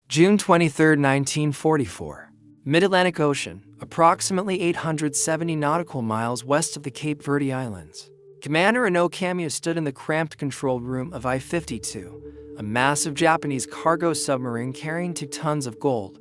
June 23, 1944. Mid-Atlantic Ocean, approximately 870 nautical miles west of the Cape Verde Islands. Commander Inoue Kamiya stood in the cramped control room of I-52, a massive Japanese cargo submarine carrying 2 tons of gold,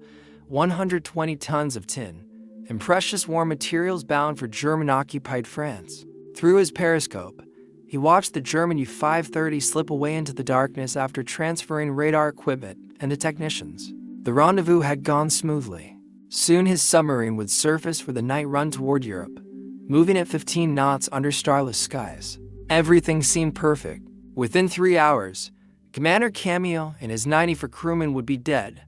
120 tons of tin, and precious war materials bound for German-occupied France. Through his periscope, he watched the German U-530 slip away into the darkness after transferring radar equipment and the technicians. The rendezvous had gone smoothly. Soon his submarine would surface for the night run toward Europe, moving at 15 knots under starless skies. Everything seemed perfect. Within 3 hours, Commander Kamiya and his 94 crewmen would be dead,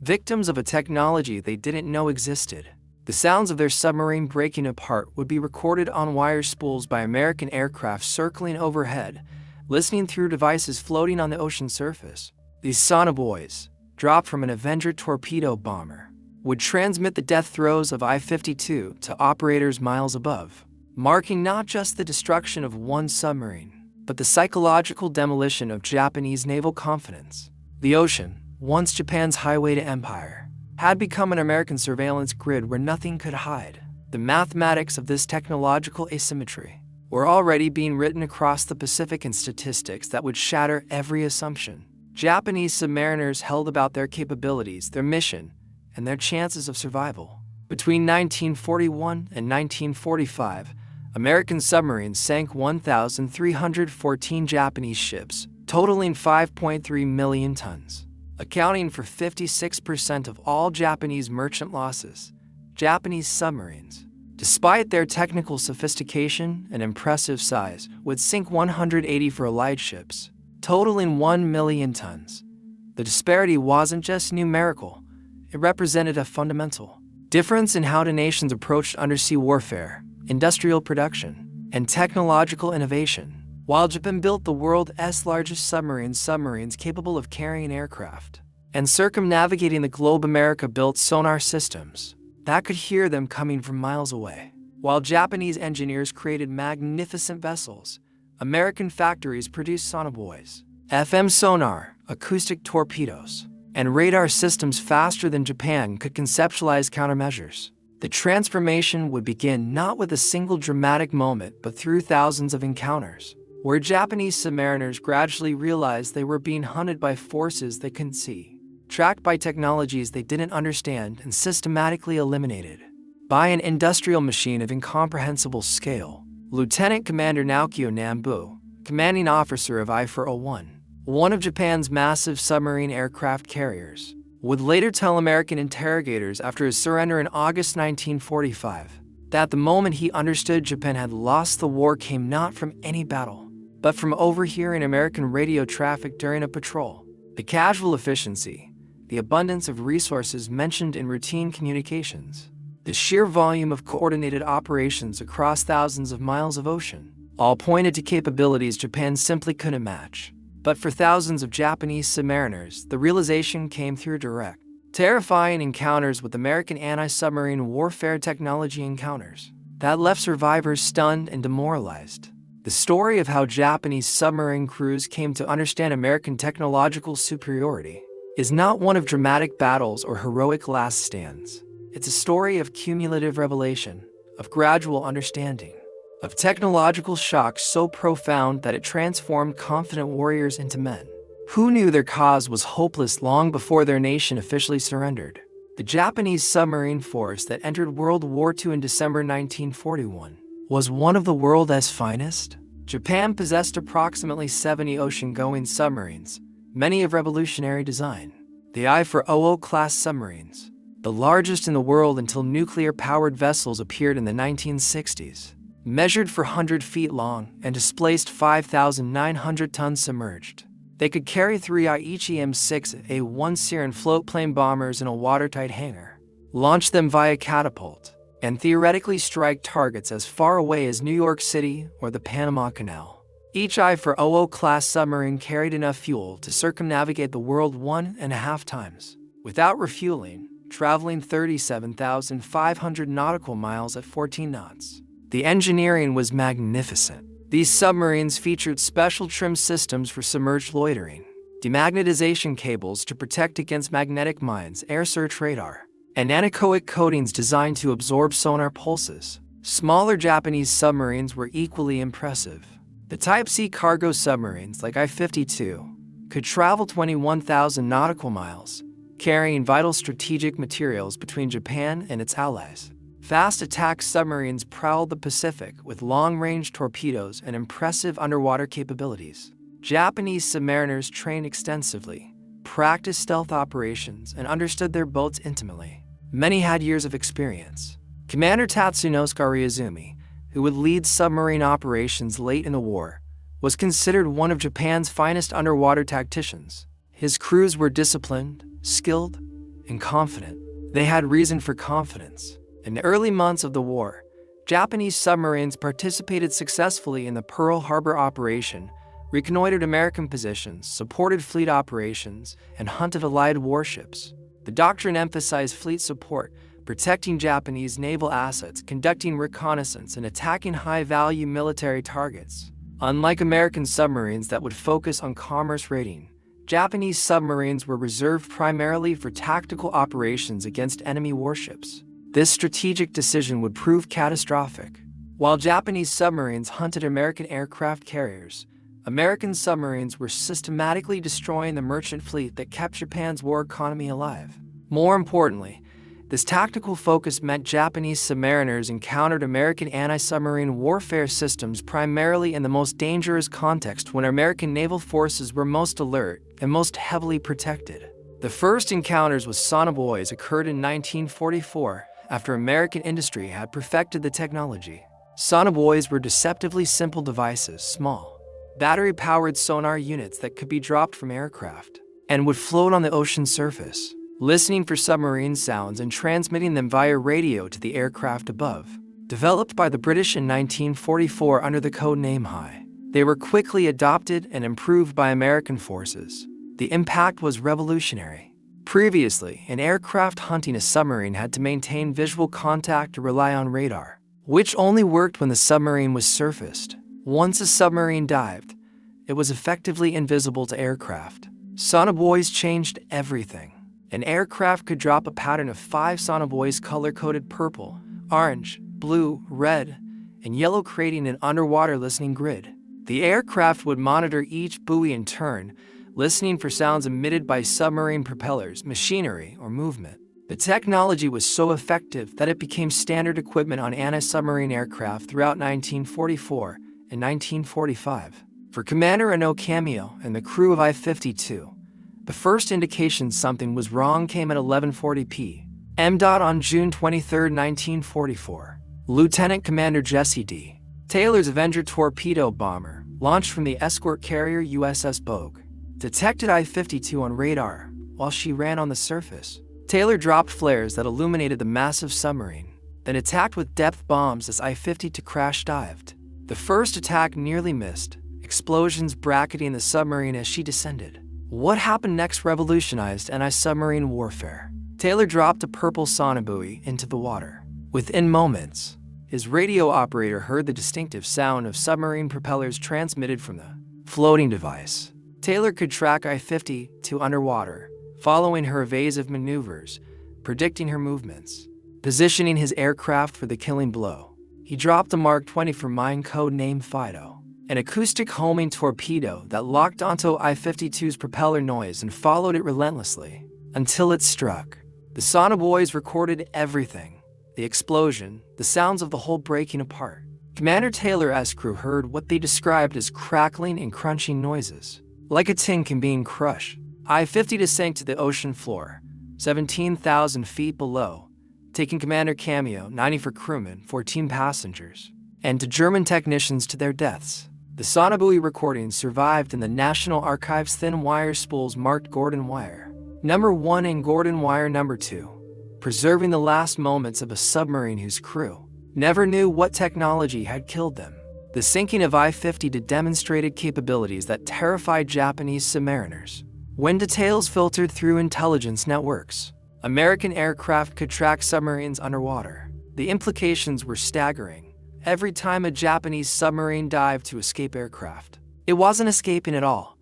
victims of a technology they didn't know existed. The sounds of their submarine breaking apart would be recorded on wire spools by American aircraft circling overhead, listening through devices floating on the ocean surface. These Sonar Buoys, dropped from an Avenger torpedo bomber, would transmit the death throes of I-52 to operators miles above, marking not just the destruction of one submarine, but the psychological demolition of Japanese naval confidence. The ocean, once Japan's highway to empire, had become an American surveillance grid where nothing could hide. The mathematics of this technological asymmetry were already being written across the Pacific in statistics that would shatter every assumption Japanese submariners held about their capabilities, their mission, and their chances of survival. Between 1941 and 1945, American submarines sank 1,314 Japanese ships, totaling 5.3 million tons. Accounting for 56% of all Japanese merchant losses, Japanese submarines, despite their technical sophistication and impressive size, would sink 184 Allied ships, totaling 1 million tons. The disparity wasn't just numerical. It represented a fundamental difference in how the nations approached undersea warfare, industrial production, and technological innovation. While Japan built the world's largest submarines capable of carrying aircraft and circumnavigating the globe, America built sonar systems that could hear them coming from miles away. While Japanese engineers created magnificent vessels, American factories produced Sonar Buoys, FM sonar, acoustic torpedoes, and radar systems faster than Japan could conceptualize countermeasures. The transformation would begin not with a single dramatic moment, but through thousands of encounters, where Japanese submariners gradually realized they were being hunted by forces they couldn't see, tracked by technologies they didn't understand, and systematically eliminated by an industrial machine of incomprehensible scale. Lieutenant Commander Naokyo Nambu, commanding officer of I-401, one of Japan's massive submarine aircraft carriers, would later tell American interrogators after his surrender in August 1945 that the moment he understood Japan had lost the war came not from any battle, but from overhearing American radio traffic during a patrol. The casual efficiency, the abundance of resources mentioned in routine communications, the sheer volume of coordinated operations across thousands of miles of ocean, all pointed to capabilities Japan simply couldn't match. But for thousands of Japanese submariners, the realization came through direct, terrifying encounters with American anti-submarine warfare technology encounters that left survivors stunned and demoralized. The story of how Japanese submarine crews came to understand American technological superiority is not one of dramatic battles or heroic last stands. It's a story of cumulative revelation, of gradual understanding, of technological shocks so profound that it transformed confident warriors into men who knew their cause was hopeless long before their nation officially surrendered. The Japanese submarine force that entered World War II in December 1941 was one of the world's finest. Japan possessed approximately 70 ocean-going submarines, many of revolutionary design. The I-400 class submarines, the largest in the world until nuclear-powered vessels appeared in the 1960s, measured 400 feet long and displaced 5,900 tons submerged. They could carry 3 Aichi M6A1 Siren floatplane bombers in a watertight hangar, launch them via catapult, and theoretically strike targets as far away as New York City or the Panama Canal. Each I-400 class submarine carried enough fuel to circumnavigate the world 1.5 times, without refueling, traveling 37,500 nautical miles at 14 knots. The engineering was magnificent. These submarines featured special trim systems for submerged loitering, demagnetization cables to protect against magnetic mines, air search radar, and anechoic coatings designed to absorb sonar pulses. Smaller Japanese submarines were equally impressive. The Type C cargo submarines, like I-52, could travel 21,000 nautical miles, carrying vital strategic materials between Japan and its allies. Fast attack submarines prowled the Pacific with long-range torpedoes and impressive underwater capabilities. Japanese submariners trained extensively, practiced stealth operations, and understood their boats intimately. Many had years of experience. Commander Tatsunosuke Ryuzumi, who would lead submarine operations late in the war, was considered one of Japan's finest underwater tacticians. His crews were disciplined, skilled, and confident. They had reason for confidence. In the early months of the war, Japanese submarines participated successfully in the Pearl Harbor operation, reconnoitered American positions, supported fleet operations, and hunted Allied warships. The doctrine emphasized fleet support, protecting Japanese naval assets, conducting reconnaissance, and attacking high-value military targets. Unlike American submarines that would focus on commerce raiding, Japanese submarines were reserved primarily for tactical operations against enemy warships. This strategic decision would prove catastrophic. While Japanese submarines hunted American aircraft carriers, American submarines were systematically destroying the merchant fleet that kept Japan's war economy alive. More importantly, this tactical focus meant Japanese submariners encountered American anti-submarine warfare systems primarily in the most dangerous context when American naval forces were most alert and most heavily protected. The first encounters with Sonar Buoys occurred in 1944 after American industry had perfected the technology. Sonar Buoys were deceptively simple devices, small, battery-powered sonar units that could be dropped from aircraft and would float on the ocean surface, listening for submarine sounds and transmitting them via radio to the aircraft above. Developed by the British in 1944 under the code name High, they were quickly adopted and improved by American forces. The impact was revolutionary. Previously, an aircraft hunting a submarine had to maintain visual contact or rely on radar, which only worked when the submarine was surfaced. Once a submarine dived, it was effectively invisible to aircraft. Sonar Buoys changed everything. An aircraft could drop a pattern of 5 Sonar Buoys color-coded purple, orange, blue, red, and yellow, creating an underwater listening grid. The aircraft would monitor each buoy in turn, listening for sounds emitted by submarine propellers, machinery, or movement. The technology was so effective that it became standard equipment on anti-submarine aircraft throughout 1944 and 1945. For Commander Ono Kamiya and the crew of I-52, the first indication something was wrong came at 11:40 p.m. on June 23, 1944. Lieutenant Commander Jesse D. Taylor's Avenger torpedo bomber, launched from the escort carrier USS Bogue, detected I-52 on radar while she ran on the surface. Taylor dropped flares that illuminated the massive submarine, then attacked with depth bombs as I-52 crash-dived. The first attack nearly missed, explosions bracketing the submarine as she descended. What happened next revolutionized anti-submarine warfare. Taylor dropped a purple sonar buoy into the water. Within moments, his radio operator heard the distinctive sound of submarine propellers transmitted from the floating device. Taylor could track I-52 underwater, following her evasive maneuvers, predicting her movements, positioning his aircraft for the killing blow. He dropped a Mark 20 for mine code name Fido, an acoustic homing torpedo that locked onto I-52's propeller noise and followed it relentlessly until it struck. The Sonar Buoys recorded everything: the explosion, the sounds of the hull breaking apart. Commander Taylor's crew heard what they described as crackling and crunching noises, like a tin can being crushed. I-52 sank to the ocean floor, 17,000 feet below, taking Commander Kamiya, 90 for crewmen, 14 passengers, and 2 German technicians to their deaths. The Sonar Buoy recordings survived in the National Archives thin wire spools marked Gordon Wire No. 1 and Gordon Wire No. 2, preserving the last moments of a submarine whose crew never knew what technology had killed them. The sinking of I-52 demonstrated capabilities that terrified Japanese submariners. When details filtered through intelligence networks, American aircraft could track submarines underwater. The implications were staggering. Every time a Japanese submarine dived to escape aircraft, it wasn't escaping at all.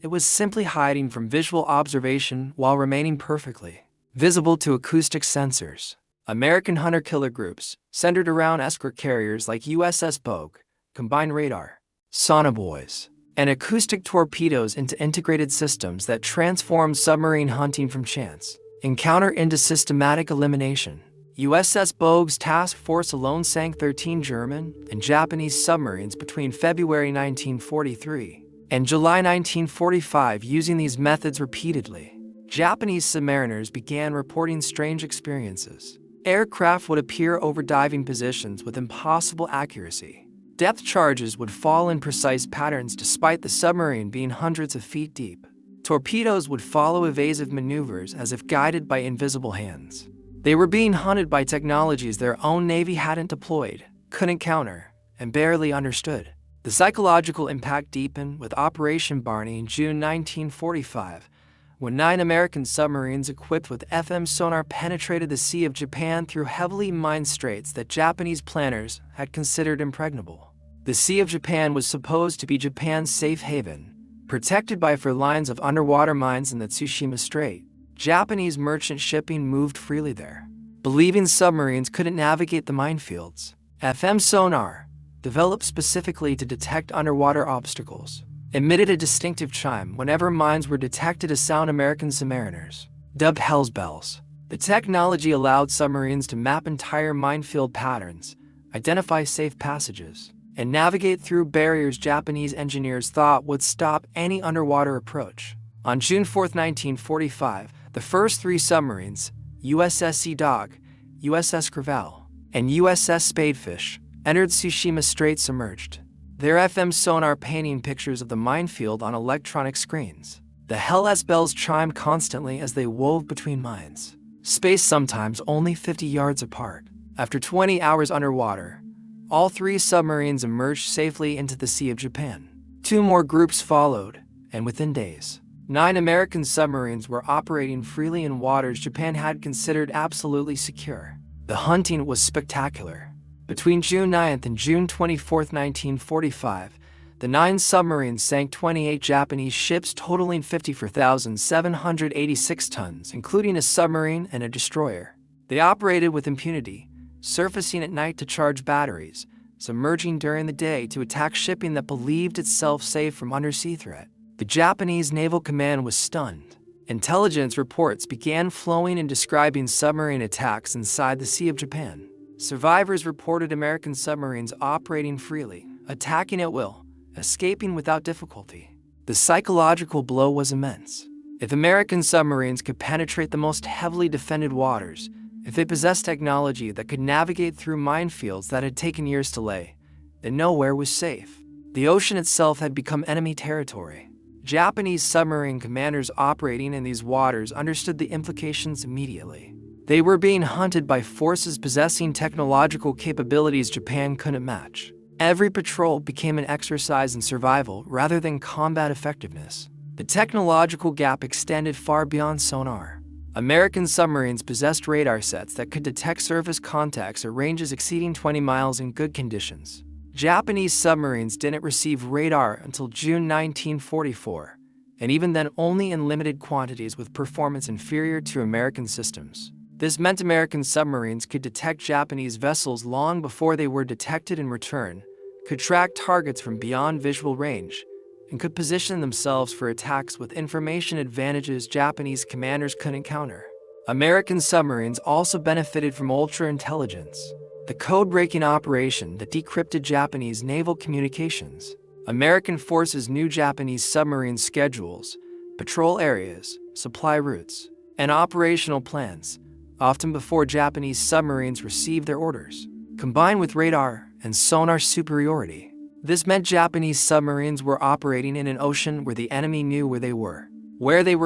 It was simply hiding from visual observation while remaining perfectly visible to acoustic sensors. American hunter-killer groups, centered around escort carriers like USS Bogue, combined radar, Sonar Buoys, and acoustic torpedoes into integrated systems that transformed submarine hunting from chance encounter into systematic elimination. USS Bogue's task force alone sank 13 German and Japanese submarines between February 1943 and July 1945. Using these methods repeatedly, Japanese submariners began reporting strange experiences. Aircraft would appear over diving positions with impossible accuracy. Depth charges would fall in precise patterns despite the submarine being hundreds of feet deep. Torpedoes would follow evasive maneuvers as if guided by invisible hands. They were being hunted by technologies their own Navy hadn't deployed, couldn't counter, and barely understood. The psychological impact deepened with Operation Barney in June 1945, when 9 American submarines equipped with FM sonar penetrated the Sea of Japan through heavily mined straits that Japanese planners had considered impregnable. The Sea of Japan was supposed to be Japan's safe haven, protected by 4 lines of underwater mines in the Tsushima Strait. Japanese merchant shipping moved freely there, believing submarines couldn't navigate the minefields. FM sonar, developed specifically to detect underwater obstacles, emitted a distinctive chime whenever mines were detected, a sound American submariners dubbed Hell's Bells. The technology allowed submarines to map entire minefield patterns, identify safe passages, and navigate through barriers Japanese engineers thought would stop any underwater approach. On June 4, 1945, the first 3 submarines, USS Sea Dog, USS Crevalle, and USS Spadefish, entered Tsushima Strait submerged, their FM sonar painting pictures of the minefield on electronic screens. The Hell's Bells chimed constantly as they wove between mines, spaced sometimes only 50 yards apart. After 20 hours underwater, all 3 submarines emerged safely into the Sea of Japan. 2 more groups followed, and within days, 9 American submarines were operating freely in waters Japan had considered absolutely secure. The hunting was spectacular. Between June 9th and June 24, 1945, the 9 submarines sank 28 Japanese ships totaling 54,786 tons, including a submarine and a destroyer. They operated with impunity, surfacing at night to charge batteries, submerging during the day to attack shipping that believed itself safe from undersea threat. The Japanese Naval Command was stunned. Intelligence reports began flowing in describing submarine attacks inside the Sea of Japan. Survivors reported American submarines operating freely, attacking at will, escaping without difficulty. The psychological blow was immense. If American submarines could penetrate the most heavily defended waters, if they possessed technology that could navigate through minefields that had taken years to lay, then nowhere was safe. The ocean itself had become enemy territory. Japanese submarine commanders operating in these waters understood the implications immediately. They were being hunted by forces possessing technological capabilities Japan couldn't match. Every patrol became an exercise in survival rather than combat effectiveness. The technological gap extended far beyond sonar. American submarines possessed radar sets that could detect surface contacts at ranges exceeding 20 miles in good conditions. Japanese submarines didn't receive radar until June 1944, and even then only in limited quantities with performance inferior to American systems. This meant American submarines could detect Japanese vessels long before they were detected in return, could track targets from beyond visual range, and could position themselves for attacks with information advantages Japanese commanders couldn't counter. American submarines also benefited from ultra-intelligence, the code-breaking operation that decrypted Japanese naval communications. American forces knew Japanese submarine schedules, patrol areas, supply routes, and operational plans, often before Japanese submarines received their orders. Combined with radar and sonar superiority, this meant Japanese submarines were operating in an ocean where the enemy knew where they were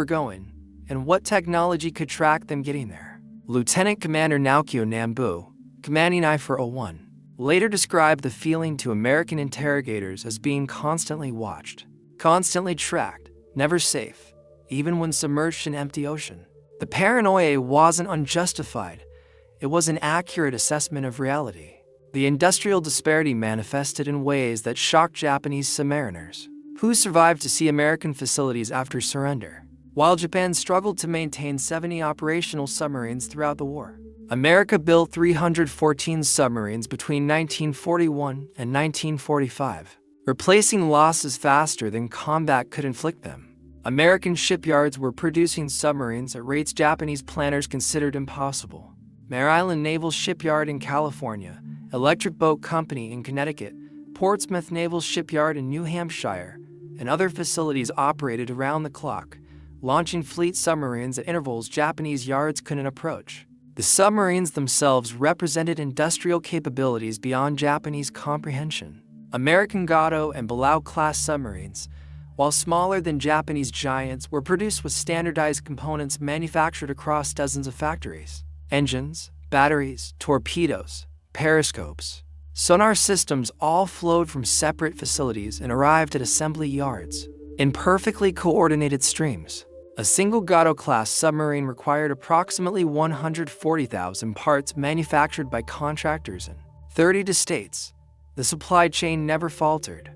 going, and what technology could track them getting there. Lieutenant Commander Naokyo Nambu, commanding I-401, later described the feeling to American interrogators as being constantly watched, constantly tracked, never safe, even when submerged in empty ocean. The paranoia wasn't unjustified. It was an accurate assessment of reality. The industrial disparity manifested in ways that shocked Japanese submariners. who survived to see American facilities after surrender, while Japan struggled to maintain 70 operational submarines throughout the war. America built 314 submarines between 1941 and 1945, replacing losses faster than combat could inflict them. American shipyards were producing submarines at rates Japanese planners considered impossible. Mare Island Naval Shipyard in California, Electric Boat Company in Connecticut, Portsmouth Naval Shipyard in New Hampshire, and other facilities operated around the clock, launching fleet submarines at intervals Japanese yards couldn't approach. The submarines themselves represented industrial capabilities beyond Japanese comprehension. American Gato and Belau-class submarines, while smaller than Japanese giants, were produced with standardized components manufactured across dozens of factories. Engines, batteries, torpedoes, periscopes, sonar systems all flowed from separate facilities and arrived at assembly yards in perfectly coordinated streams. A single Gato-class submarine required approximately 140,000 parts manufactured by contractors in 30 states. The supply chain never faltered.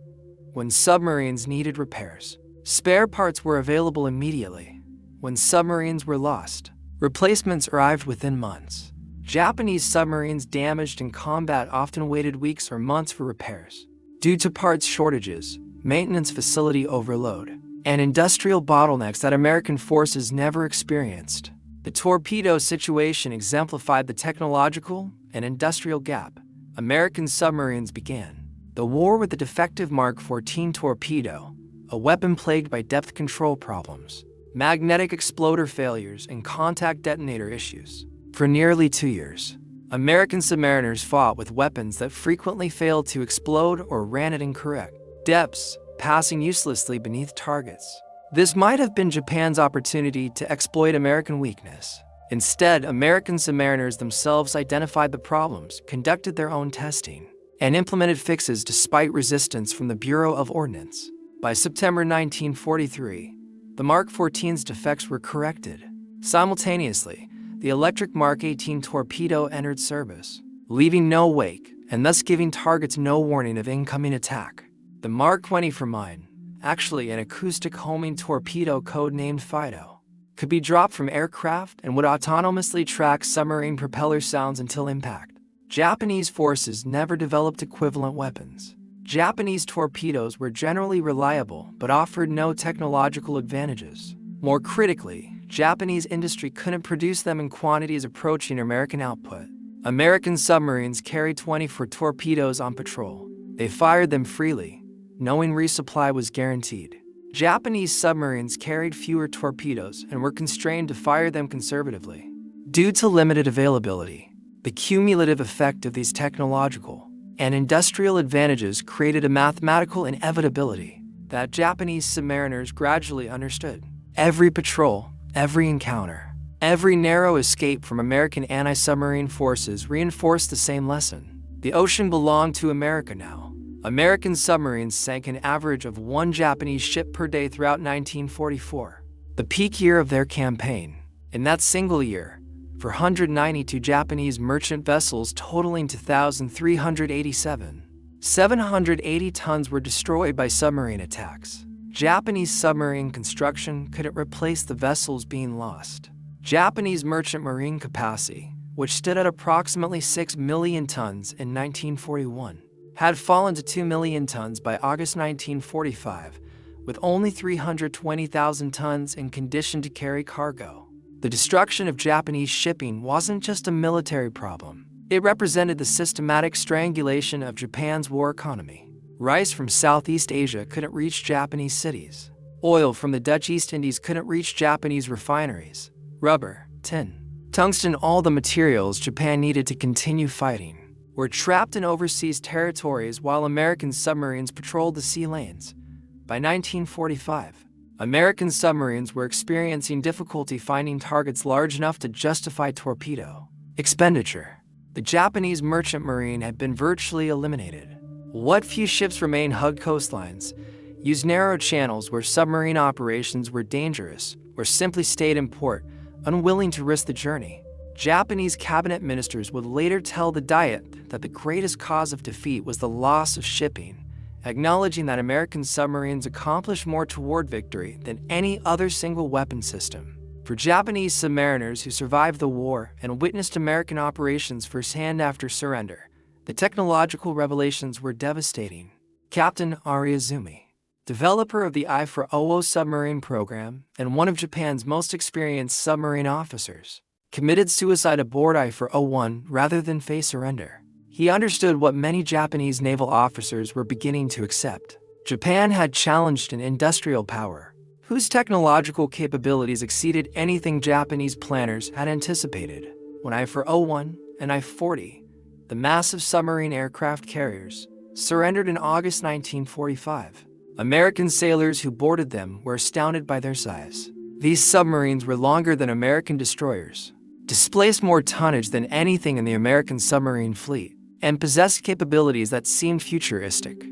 When submarines needed repairs, spare parts were available immediately. When submarines were lost, replacements arrived within months. Japanese submarines damaged in combat often waited weeks or months for repairs. Due to parts shortages, maintenance facility overload, and industrial bottlenecks that American forces never experienced, the torpedo situation exemplified the technological and industrial gap. American submarines began the war with the defective Mark 14 torpedo, a weapon plagued by depth control problems, magnetic exploder failures, and contact detonator issues. For nearly 2 years, American submariners fought with weapons that frequently failed to explode or ran at incorrect depths, passing uselessly beneath targets. This might have been Japan's opportunity to exploit American weakness. Instead, American submariners themselves identified the problems, conducted their own testing, and implemented fixes despite resistance from the Bureau of Ordnance. By September 1943, the Mark 14's defects were corrected. Simultaneously, the electric Mark 18 torpedo entered service, leaving no wake and thus giving targets no warning of incoming attack. The Mark 20 for mine, actually an acoustic homing torpedo codenamed Fido, could be dropped from aircraft and would autonomously track submarine propeller sounds until impact. Japanese forces never developed equivalent weapons. Japanese torpedoes were generally reliable but offered no technological advantages. More critically, Japanese industry couldn't produce them in quantities approaching American output. American submarines carried 24 torpedoes on patrol. They fired them freely, knowing resupply was guaranteed. Japanese submarines carried fewer torpedoes and were constrained to fire them conservatively. Due to limited availability, the cumulative effect of these technological and industrial advantages created a mathematical inevitability that Japanese submariners gradually understood. Every patrol, every encounter, every narrow escape from American anti-submarine forces reinforced the same lesson. The ocean belonged to America now. American submarines sank an average of 1 Japanese ship per day throughout 1944, the peak year of their campaign. In that single year, 492 Japanese merchant vessels totaling 2,387, 780 tons were destroyed by submarine attacks. Japanese submarine construction couldn't replace the vessels being lost. Japanese merchant marine capacity, which stood at approximately 6 million tons in 1941, had fallen to 2 million tons by August 1945, with only 320,000 tons in condition to carry cargo. The destruction of Japanese shipping wasn't just a military problem. It represented the systematic strangulation of Japan's war economy. Rice from Southeast Asia couldn't reach Japanese cities. Oil from the Dutch East Indies couldn't reach Japanese refineries. Rubber, tin, tungsten, all the materials Japan needed to continue fighting, were trapped in overseas territories while American submarines patrolled the sea lanes. By 1945, American submarines were experiencing difficulty finding targets large enough to justify torpedo expenditure. The Japanese merchant marine had been virtually eliminated. What few ships remained hugged coastlines, used narrow channels where submarine operations were dangerous, or simply stayed in port, unwilling to risk the journey. Japanese cabinet ministers would later tell the Diet that the greatest cause of defeat was the loss of shipping, acknowledging that American submarines accomplished more toward victory than any other single weapon system. For Japanese submariners who survived the war and witnessed American operations firsthand after surrender, the technological revelations were devastating. Captain Ariazumi, developer of the I-400 submarine program and one of Japan's most experienced submarine officers, committed suicide aboard I-401 rather than face surrender. He understood what many Japanese naval officers were beginning to accept. Japan had challenged an industrial power whose technological capabilities exceeded anything Japanese planners had anticipated. When I-401 and I-40, the massive submarine aircraft carriers, surrendered in August 1945, American sailors who boarded them were astounded by their size. These submarines were longer than American destroyers, displaced more tonnage than anything in the American submarine fleet, and possessed capabilities that seemed futuristic.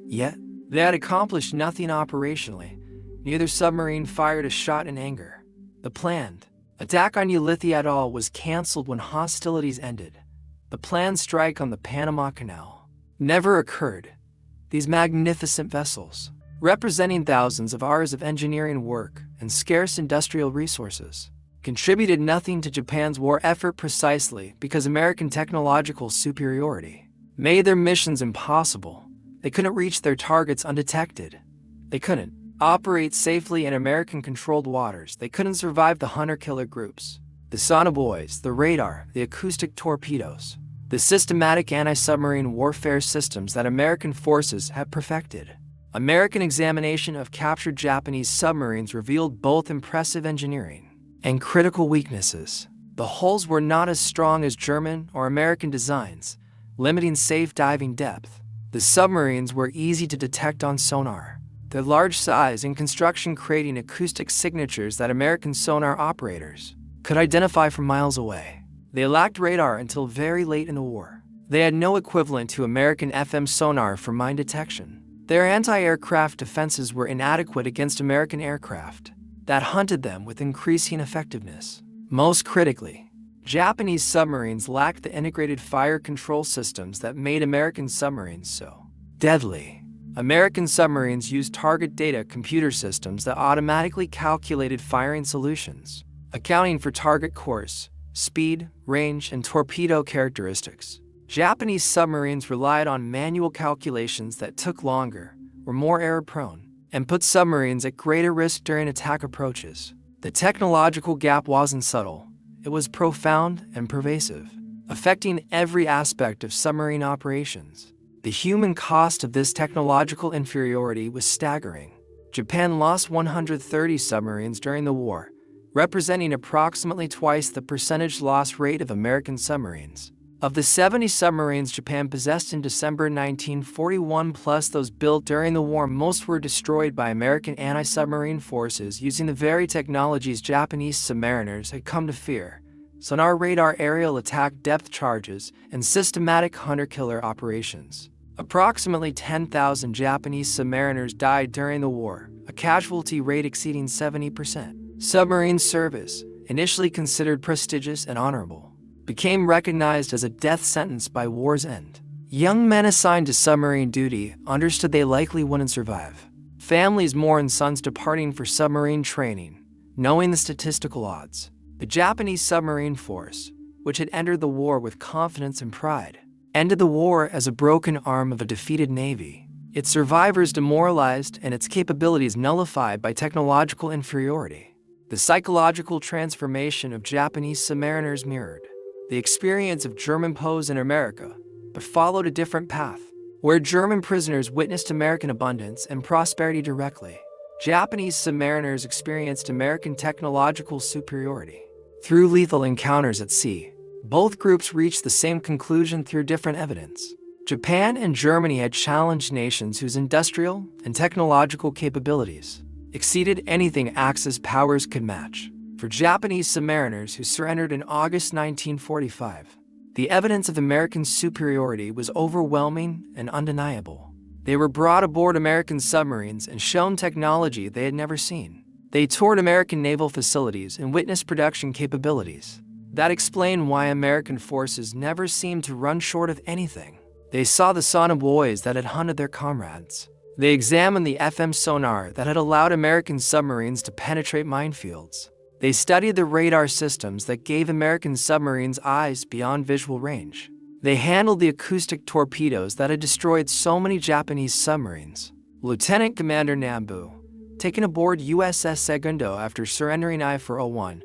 Yet, they had accomplished nothing operationally. Neither submarine fired a shot in anger. The planned attack on Ulithi Atoll was canceled when hostilities ended. The planned strike on the Panama Canal never occurred. These magnificent vessels, representing thousands of hours of engineering work and scarce industrial resources, contributed nothing to Japan's war effort precisely because American technological superiority made their missions impossible. They couldn't reach their targets undetected. They couldn't operate safely in American-controlled waters. They couldn't survive the hunter-killer groups, the Sonar Buoys, the radar, the acoustic torpedoes, the systematic anti-submarine warfare systems that American forces had perfected. American examination of captured Japanese submarines revealed both impressive engineering and critical weaknesses. The hulls were not as strong as German or American designs, limiting safe diving depth. The submarines were easy to detect on sonar, their large size and construction creating acoustic signatures that American sonar operators could identify from miles away. They lacked radar until very late in the war. They had no equivalent to American FM sonar for mine detection. Their anti-aircraft defenses were inadequate against American aircraft that hunted them with increasing effectiveness. Most critically, Japanese submarines lacked the integrated fire control systems that made American submarines so deadly. American submarines used target data computer systems that automatically calculated firing solutions, accounting for target course, speed, range, and torpedo characteristics. Japanese submarines relied on manual calculations that took longer, were more error-prone, and put submarines at greater risk during attack approaches. The technological gap wasn't subtle. It was profound and pervasive, affecting every aspect of submarine operations. The human cost of this technological inferiority was staggering. Japan lost 130 submarines during the war, representing approximately twice the percentage loss rate of American submarines. Of the 70 submarines Japan possessed in December 1941 plus those built during the war, most were destroyed by American anti-submarine forces using the very technologies Japanese submariners had come to fear: sonar, radar, aerial attack, depth charges, and systematic hunter-killer operations. Approximately 10,000 Japanese submariners died during the war, a casualty rate exceeding 70%. Submarine service, initially considered prestigious and honorable, became recognized as a death sentence by war's end. Young men assigned to submarine duty understood they likely wouldn't survive. Families mourned sons departing for submarine training, knowing the statistical odds. The Japanese submarine force, which had entered the war with confidence and pride, ended the war as a broken arm of a defeated navy, its survivors demoralized and its capabilities nullified by technological inferiority. The psychological transformation of Japanese submariners mirrored the experience of German POWs in America, but followed a different path. Where German prisoners witnessed American abundance and prosperity directly, Japanese submariners experienced American technological superiority. Through lethal encounters at sea, both groups reached the same conclusion through different evidence. Japan and Germany had challenged nations whose industrial and technological capabilities exceeded anything Axis powers could match. For Japanese submariners who surrendered in August 1945, the evidence of American superiority was overwhelming and undeniable. They were brought aboard American submarines and shown technology they had never seen. They toured American naval facilities and witnessed production capabilities that explain why American forces never seemed to run short of anything. They saw the Sonar Buoys that had hunted their comrades. They examined the FM sonar that had allowed American submarines to penetrate minefields. They studied the radar systems that gave American submarines eyes beyond visual range. They handled the acoustic torpedoes that had destroyed so many Japanese submarines. Lieutenant Commander Nambu, taken aboard USS Segundo after surrendering I-401,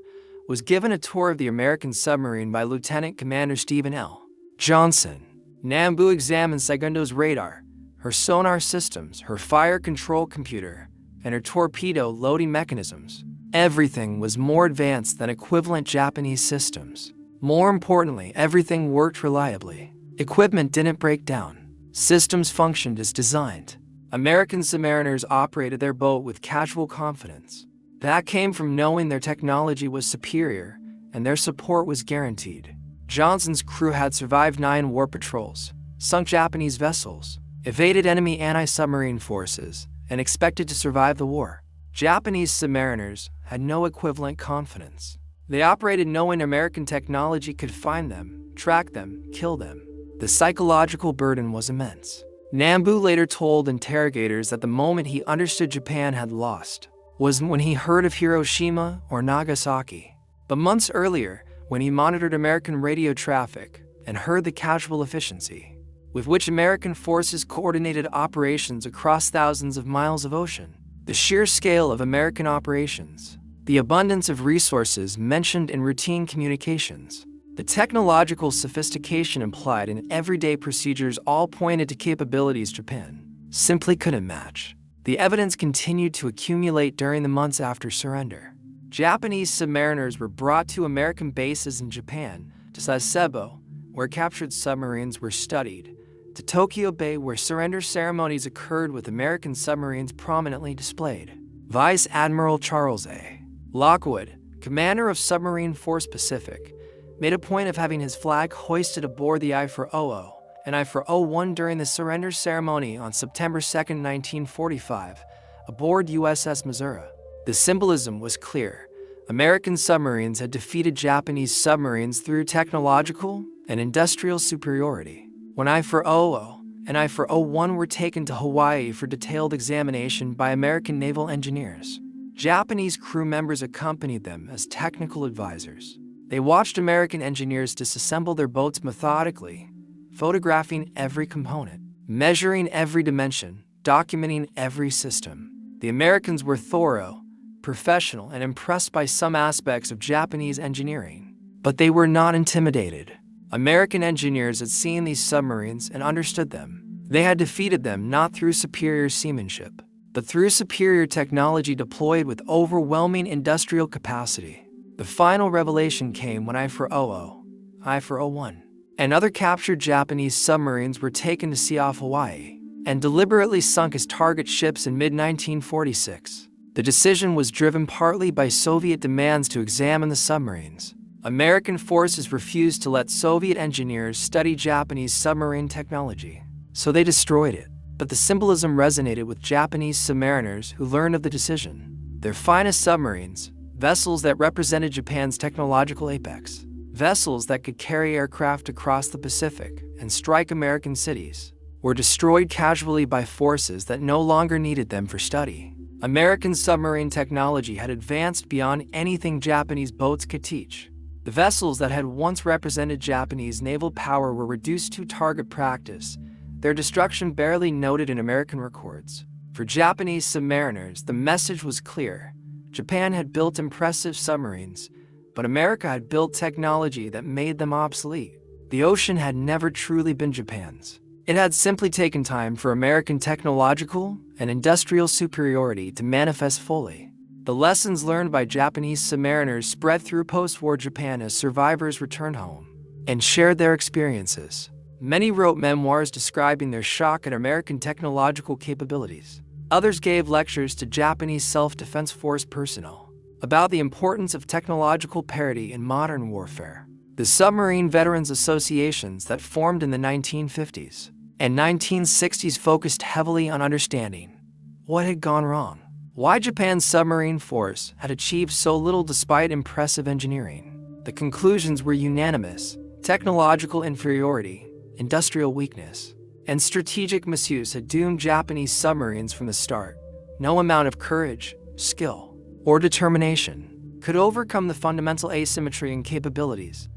was given a tour of the American submarine by Lieutenant Commander Stephen L. Johnson. Nambu examined Segundo's radar, her sonar systems, her fire control computer, and her torpedo loading mechanisms. Everything was more advanced than equivalent Japanese systems. More importantly, everything worked reliably. Equipment didn't break down. Systems functioned as designed. American submariners operated their boat with casual confidence. That came from knowing their technology was superior and their support was guaranteed. Johnson's crew had survived 9 war patrols, sunk Japanese vessels, evaded enemy anti-submarine forces, and expected to survive the war. Japanese submariners had no equivalent confidence. They operated knowing American technology could find them, track them, kill them. The psychological burden was immense. Nambu later told interrogators that the moment he understood Japan had lost was when he heard of Hiroshima or Nagasaki. But months earlier, when he monitored American radio traffic and heard the casual efficiency with which American forces coordinated operations across thousands of miles of ocean, the sheer scale of American operations, the abundance of resources mentioned in routine communications, the technological sophistication implied in everyday procedures all pointed to capabilities Japan simply couldn't match. The evidence continued to accumulate during the months after surrender. Japanese submariners were brought to American bases in Japan, to Sasebo, where captured submarines were studied, to Tokyo Bay, where surrender ceremonies occurred with American submarines prominently displayed. Vice Admiral Charles A. Lockwood, commander of Submarine Force Pacific, made a point of having his flag hoisted aboard the I-400 and I-401 during the surrender ceremony on September 2, 1945, aboard USS Missouri. The symbolism was clear. American submarines had defeated Japanese submarines through technological and industrial superiority. When I-400 and I-401 were taken to Hawaii for detailed examination by American naval engineers, Japanese crew members accompanied them as technical advisors. They watched American engineers disassemble their boats methodically, photographing every component, measuring every dimension, documenting every system. The Americans were thorough, professional, and impressed by some aspects of Japanese engineering. But they were not intimidated. American engineers had seen these submarines and understood them. They had defeated them not through superior seamanship, but through superior technology deployed with overwhelming industrial capacity. The final revelation came when I-400, I-401, and other captured Japanese submarines were taken to sea off Hawaii and deliberately sunk as target ships in mid-1946. The decision was driven partly by Soviet demands to examine the submarines. American forces refused to let Soviet engineers study Japanese submarine technology, so they destroyed it. But the symbolism resonated with Japanese submariners who learned of the decision. Their finest submarines, vessels that represented Japan's technological apex, vessels that could carry aircraft across the Pacific and strike American cities, were destroyed casually by forces that no longer needed them for study. American submarine technology had advanced beyond anything Japanese boats could teach. The vessels that had once represented Japanese naval power were reduced to target practice, their destruction barely noted in American records. For Japanese submariners, the message was clear. Japan had built impressive submarines, but America had built technology that made them obsolete. The ocean had never truly been Japan's. It had simply taken time for American technological and industrial superiority to manifest fully. The lessons learned by Japanese submariners spread through post-war Japan as survivors returned home and shared their experiences. Many wrote memoirs describing their shock at American technological capabilities. Others gave lectures to Japanese self-defense force personnel about the importance of technological parity in modern warfare. The submarine veterans associations that formed in the 1950s and 1960s focused heavily on understanding what had gone wrong, why Japan's submarine force had achieved so little despite impressive engineering. The conclusions were unanimous: technological inferiority, industrial weakness, and strategic misuse had doomed Japanese submarines from the start. No amount of courage, skill, or determination could overcome the fundamental asymmetry in capabilities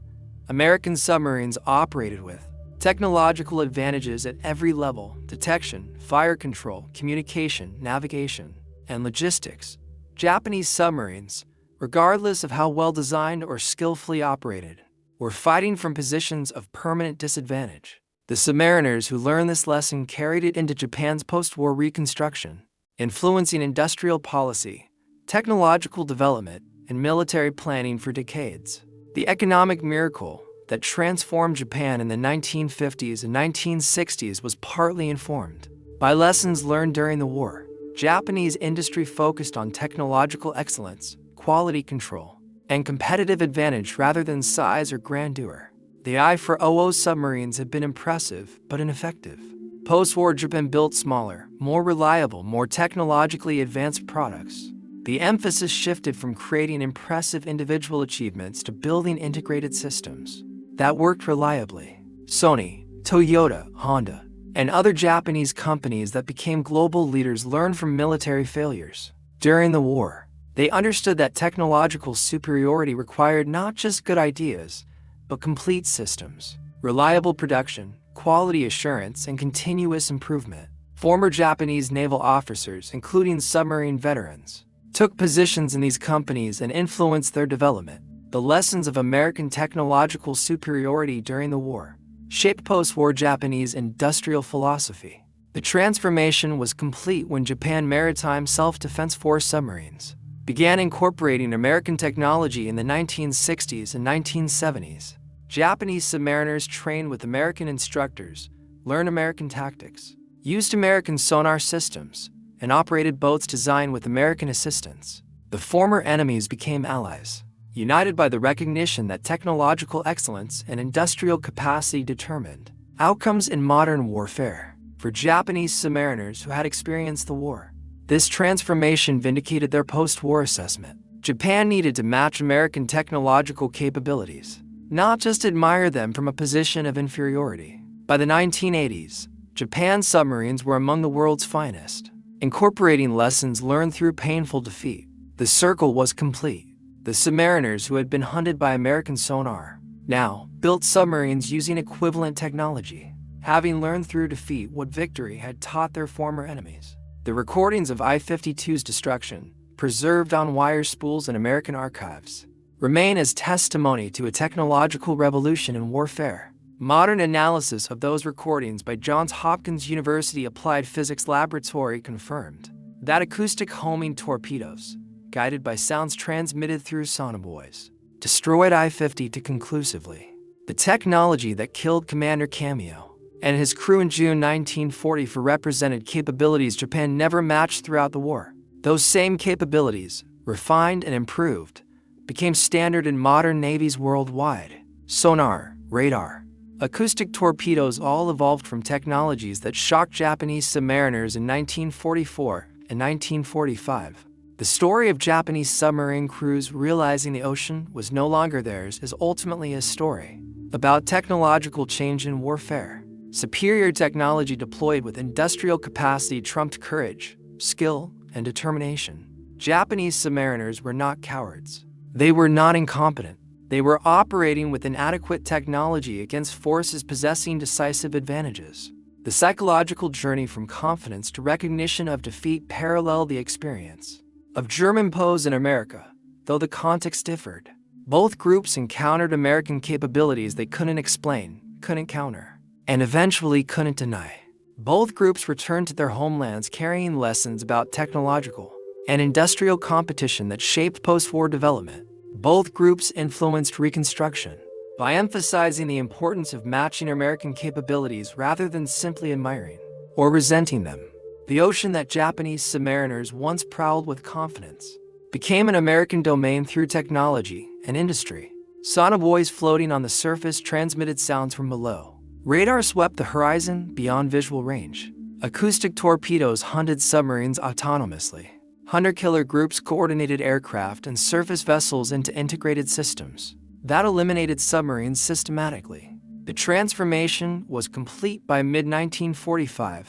American submarines operated with. Technological advantages at every level: detection, fire control, communication, navigation, and logistics. Japanese submarines, regardless of how well designed or skillfully operated, were fighting from positions of permanent disadvantage. The submariners who learned this lesson carried it into Japan's post-war reconstruction, influencing industrial policy, technological development, and military planning for decades. The economic miracle that transformed Japan in the 1950s and 1960s was partly informed by lessons learned during the war. Japanese industry focused on technological excellence, quality control, and competitive advantage rather than size or grandeur. The I-400 submarines had been impressive but ineffective. Post-war Japan built smaller, more reliable, more technologically advanced products. The emphasis shifted from creating impressive individual achievements to building integrated systems that worked reliably. Sony, Toyota, Honda, and other Japanese companies that became global leaders learned from military failures. During the war, they understood that technological superiority required not just good ideas, but complete systems, reliable production, quality assurance, and continuous improvement. Former Japanese naval officers, including submarine veterans, took positions in these companies and influenced their development. The lessons of American technological superiority during the war shaped post-war Japanese industrial philosophy. The transformation was complete when Japan Maritime Self-Defense Force submarines began incorporating American technology in the 1960s and 1970s. Japanese submariners trained with American instructors, learned American tactics, used American sonar systems, and operated boats designed with American assistance. The former enemies became allies, united by the recognition that technological excellence and industrial capacity determined outcomes in modern warfare. For Japanese submariners who had experienced the war, this transformation vindicated their post-war assessment. Japan needed to match American technological capabilities, not just admire them from a position of inferiority. By the 1980s, Japan's submarines were among the world's finest, incorporating lessons learned through painful defeat. The circle was complete. The submariners who had been hunted by American sonar now built submarines using equivalent technology, having learned through defeat what victory had taught their former enemies. The recordings of I-52's destruction, preserved on wire spools in American archives, remain as testimony to a technological revolution in warfare. Modern analysis of those recordings by Johns Hopkins University Applied Physics Laboratory confirmed that acoustic homing torpedoes, guided by sounds transmitted through Sonar Buoys, destroyed I-52 conclusively. The technology that killed Commander Cameo and his crew in June 1944 represented capabilities Japan never matched throughout the war. Those same capabilities, refined and improved, became standard in modern navies worldwide. Sonar, radar, acoustic torpedoes all evolved from technologies that shocked Japanese submariners in 1944 and 1945. The story of Japanese submarine crews realizing the ocean was no longer theirs is ultimately a story about technological change in warfare. Superior technology deployed with industrial capacity trumped courage, skill, and determination. Japanese submariners were not cowards. They were not incompetent. They were operating with inadequate technology against forces possessing decisive advantages. The psychological journey from confidence to recognition of defeat paralleled the experience of German pose in America, though the context differed. Both groups encountered American capabilities they couldn't explain, couldn't counter, and eventually couldn't deny. Both groups returned to their homelands carrying lessons about technological and industrial competition that shaped post-war development. Both groups influenced Reconstruction by emphasizing the importance of matching American capabilities rather than simply admiring or resenting them. The ocean that Japanese submariners once prowled with confidence became an American domain through technology and industry. Sonar buoys floating on the surface transmitted sounds from below. Radar swept the horizon beyond visual range. Acoustic torpedoes hunted submarines autonomously. Hunter-killer groups coordinated aircraft and surface vessels into integrated systems that eliminated submarines systematically. The transformation was complete by mid-1945,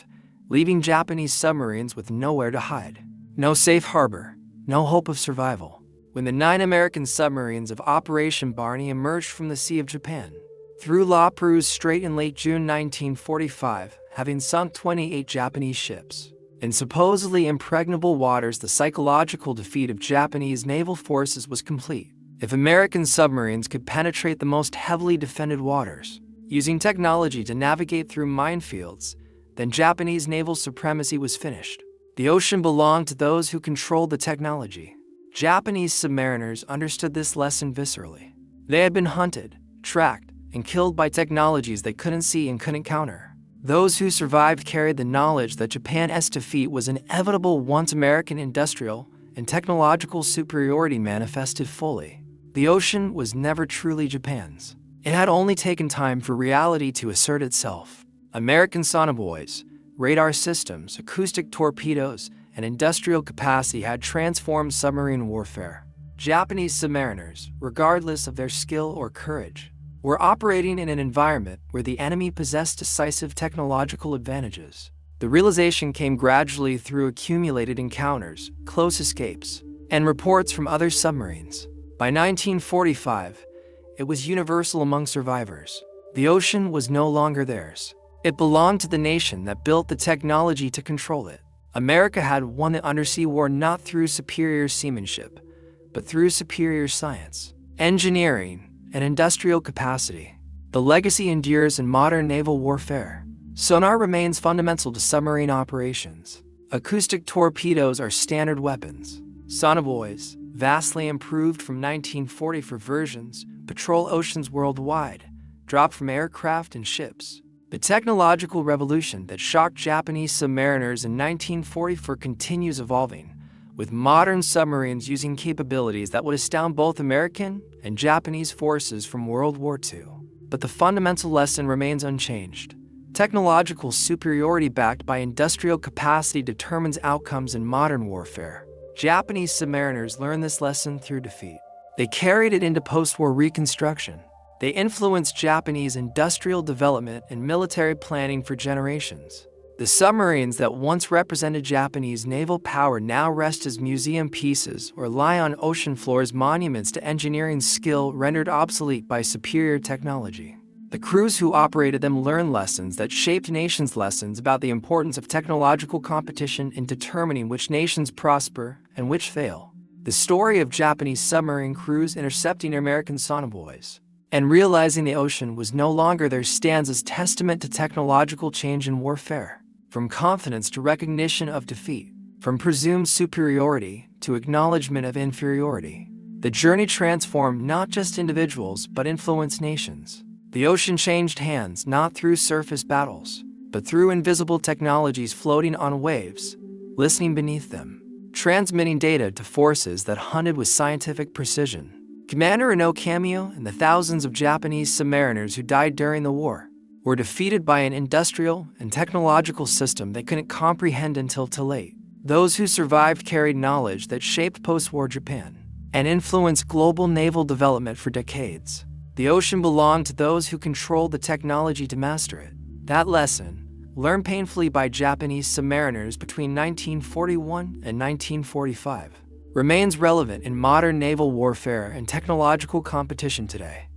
leaving Japanese submarines with nowhere to hide. No safe harbor, no hope of survival. When the 9 American submarines of Operation Barney emerged from the Sea of Japan, through La Perouse Strait in late June 1945, having sunk 28 Japanese ships. In supposedly impregnable waters, the psychological defeat of Japanese naval forces was complete. If American submarines could penetrate the most heavily defended waters, using technology to navigate through minefields, then Japanese naval supremacy was finished. The ocean belonged to those who controlled the technology. Japanese submariners understood this lesson viscerally. They had been hunted, tracked, and killed by technologies they couldn't see and couldn't counter. Those who survived carried the knowledge that Japan's defeat was inevitable once American industrial and technological superiority manifested fully. The ocean was never truly Japan's. It had only taken time for reality to assert itself. American Sonar Buoys, radar systems, acoustic torpedoes, and industrial capacity had transformed submarine warfare. Japanese submariners, regardless of their skill or courage, were operating in an environment where the enemy possessed decisive technological advantages. The realization came gradually through accumulated encounters, close escapes, and reports from other submarines. By 1945, it was universal among survivors. The ocean was no longer theirs. It belonged to the nation that built the technology to control it. America had won the undersea war not through superior seamanship, but through superior science, engineering, and industrial capacity. The legacy endures in modern naval warfare. Sonar remains fundamental to submarine operations. Acoustic torpedoes are standard weapons. Sonar Buoys, vastly improved from 1944 versions, patrol oceans worldwide, dropped from aircraft and ships. The technological revolution that shocked Japanese submariners in 1944 continues evolving, with modern submarines using capabilities that would astound both American and Japanese forces from World War II. But the fundamental lesson remains unchanged. Technological superiority backed by industrial capacity determines outcomes in modern warfare. Japanese submariners learned this lesson through defeat. They carried it into post-war reconstruction. They influenced Japanese industrial development and military planning for generations. The submarines that once represented Japanese naval power now rest as museum pieces or lie on ocean floors, monuments to engineering skill rendered obsolete by superior technology. The crews who operated them learned lessons that shaped nations' lessons about the importance of technological competition in determining which nations prosper and which fail. The story of Japanese submarine crews intercepting American Sonar Buoys and realizing the ocean was no longer theirs stands as testament to technological change in warfare. From confidence to recognition of defeat, from presumed superiority to acknowledgement of inferiority, the journey transformed not just individuals but influenced nations. The ocean changed hands not through surface battles, but through invisible technologies floating on waves, listening beneath them, transmitting data to forces that hunted with scientific precision. Commander Inoue Cameo and the thousands of Japanese submariners who died during the war were defeated by an industrial and technological system they couldn't comprehend until too late. Those who survived carried knowledge that shaped post-war Japan and influenced global naval development for decades. The ocean belonged to those who controlled the technology to master it. That lesson, learned painfully by Japanese submariners between 1941 and 1945, remains relevant in modern naval warfare and technological competition today.